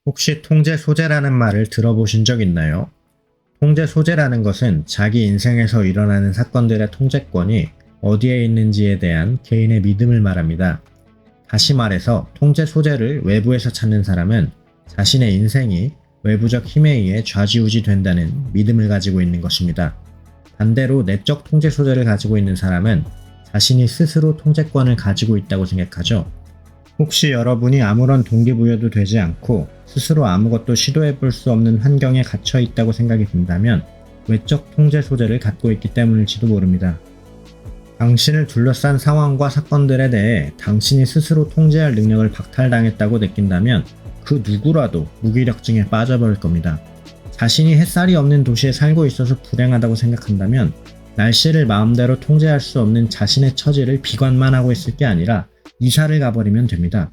혹시 통제 소재라는 말을 들어보신 적 있나요? 통제 소재라는 것은 자기 인생에서 일어나는 사건들의 통제권이 어디에 있는지에 대한 개인의 믿음을 말합니다. 다시 말해서 통제 소재를 외부에서 찾는 사람은 자신의 인생이 외부적 힘에 의해 좌지우지 된다는 믿음을 가지고 있는 것입니다. 반대로 내적 통제 소재를 가지고 있는 사람은 자신이 스스로 통제권을 가지고 있다고 생각하죠. 혹시 여러분이 아무런 동기부여도 되지 않고 스스로 아무것도 시도해 볼 수 없는 환경에 갇혀 있다고 생각이 든다면 외적 통제 소재를 갖고 있기 때문일지도 모릅니다. 당신을 둘러싼 상황과 사건들에 대해 당신이 스스로 통제할 능력을 박탈당했다고 느낀다면 그 누구라도 무기력증에 빠져버릴 겁니다. 자신이 햇살이 없는 도시에 살고 있어서 불행하다고 생각한다면 날씨를 마음대로 통제할 수 없는 자신의 처지를 비관만 하고 있을 게 아니라 이사를 가버리면 됩니다.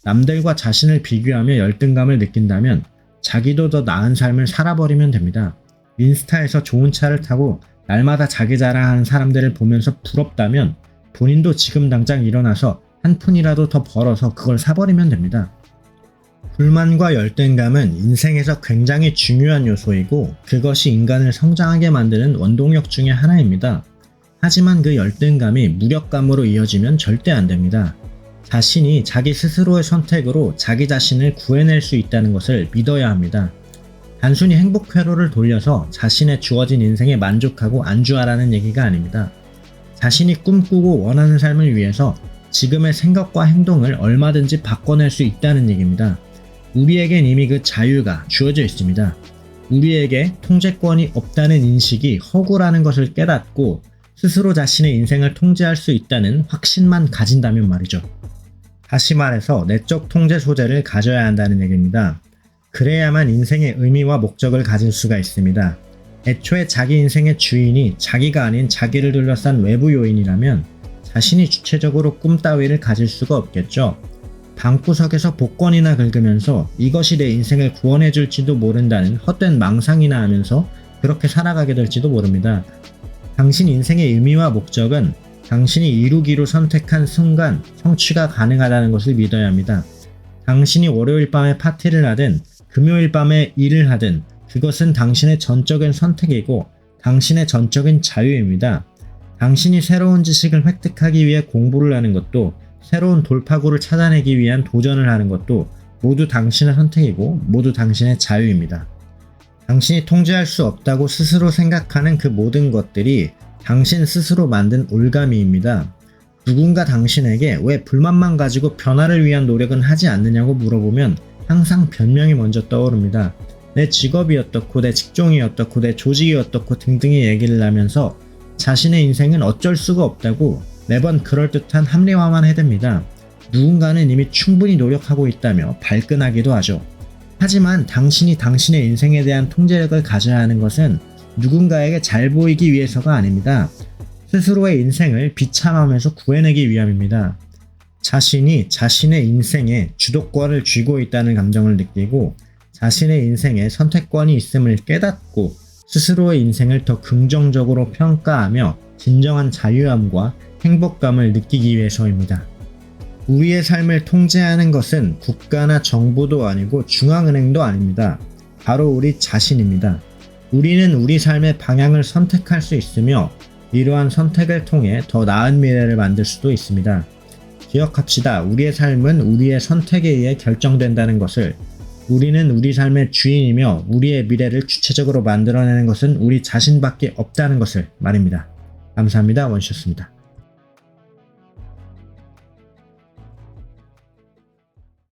남들과 자신을 비교하며 열등감을 느낀다면 자기도 더 나은 삶을 살아버리면 됩니다. 인스타에서 좋은 차를 타고 날마다 자기 자랑하는 사람들을 보면서 부럽다면 본인도 지금 당장 일어나서 한 푼이라도 더 벌어서 그걸 사버리면 됩니다. 불만과 열등감은 인생에서 굉장히 중요한 요소이고 그것이 인간을 성장하게 만드는 원동력 중에 하나입니다. 하지만 그 열등감이 무력감으로 이어지면 절대 안 됩니다. 자신이 자기 스스로의 선택으로 자기 자신을 구해낼 수 있다는 것을 믿어야 합니다. 단순히 행복 회로를 돌려서 자신의 주어진 인생에 만족하고 안주하라는 얘기가 아닙니다. 자신이 꿈꾸고 원하는 삶을 위해서 지금의 생각과 행동을 얼마든지 바꿔낼 수 있다는 얘기입니다. 우리에겐 이미 그 자유가 주어져 있습니다. 우리에게 통제권이 없다는 인식이 허구라는 것을 깨닫고 스스로 자신의 인생을 통제할 수 있다는 확신만 가진다면 말이죠. 다시 말해서 내적 통제 소재를 가져야 한다는 얘기입니다. 그래야만 인생의 의미와 목적을 가질 수가 있습니다. 애초에 자기 인생의 주인이 자기가 아닌 자기를 둘러싼 외부 요인이라면 자신이 주체적으로 꿈 따위를 가질 수가 없겠죠. 방구석에서 복권이나 긁으면서 이것이 내 인생을 구원해줄지도 모른다는 헛된 망상이나 하면서 그렇게 살아가게 될지도 모릅니다. 당신 인생의 의미와 목적은 당신이 이루기로 선택한 순간 성취가 가능하다는 것을 믿어야 합니다. 당신이 월요일 밤에 파티를 하든 금요일 밤에 일을 하든 그것은 당신의 전적인 선택이고 당신의 전적인 자유입니다. 당신이 새로운 지식을 획득하기 위해 공부를 하는 것도 새로운 돌파구를 찾아내기 위한 도전을 하는 것도 모두 당신의 선택이고 모두 당신의 자유입니다. 당신이 통제할 수 없다고 스스로 생각하는 그 모든 것들이 당신 스스로 만든 올가미입니다. 누군가 당신에게 왜 불만만 가지고 변화를 위한 노력은 하지 않느냐고 물어보면 항상 변명이 먼저 떠오릅니다. 내 직업이 어떻고 내 직종이 어떻고 내 조직이 어떻고 등등의 얘기를 하면서 자신의 인생은 어쩔 수가 없다고 매번 그럴듯한 합리화만 해댑니다. 누군가는 이미 충분히 노력하고 있다며 발끈하기도 하죠. 하지만 당신이 당신의 인생에 대한 통제력을 가져야 하는 것은 누군가에게 잘 보이기 위해서가 아닙니다. 스스로의 인생을 비참함에서 구해내기 위함입니다. 자신이 자신의 인생에 주도권을 쥐고 있다는 감정을 느끼고 자신의 인생에 선택권이 있음을 깨닫고 스스로의 인생을 더 긍정적으로 평가하며 진정한 자유함과 행복감을 느끼기 위해서입니다. 우리의 삶을 통제하는 것은 국가나 정부도 아니고 중앙은행도 아닙니다. 바로 우리 자신입니다. 우리는 우리 삶의 방향을 선택할 수 있으며 이러한 선택을 통해 더 나은 미래를 만들 수도 있습니다. 기억합시다. 우리의 삶은 우리의 선택에 의해 결정된다는 것을. 우리는 우리 삶의 주인이며 우리의 미래를 주체적으로 만들어내는 것은 우리 자신밖에 없다는 것을 말입니다. 감사합니다. 원시였습니다.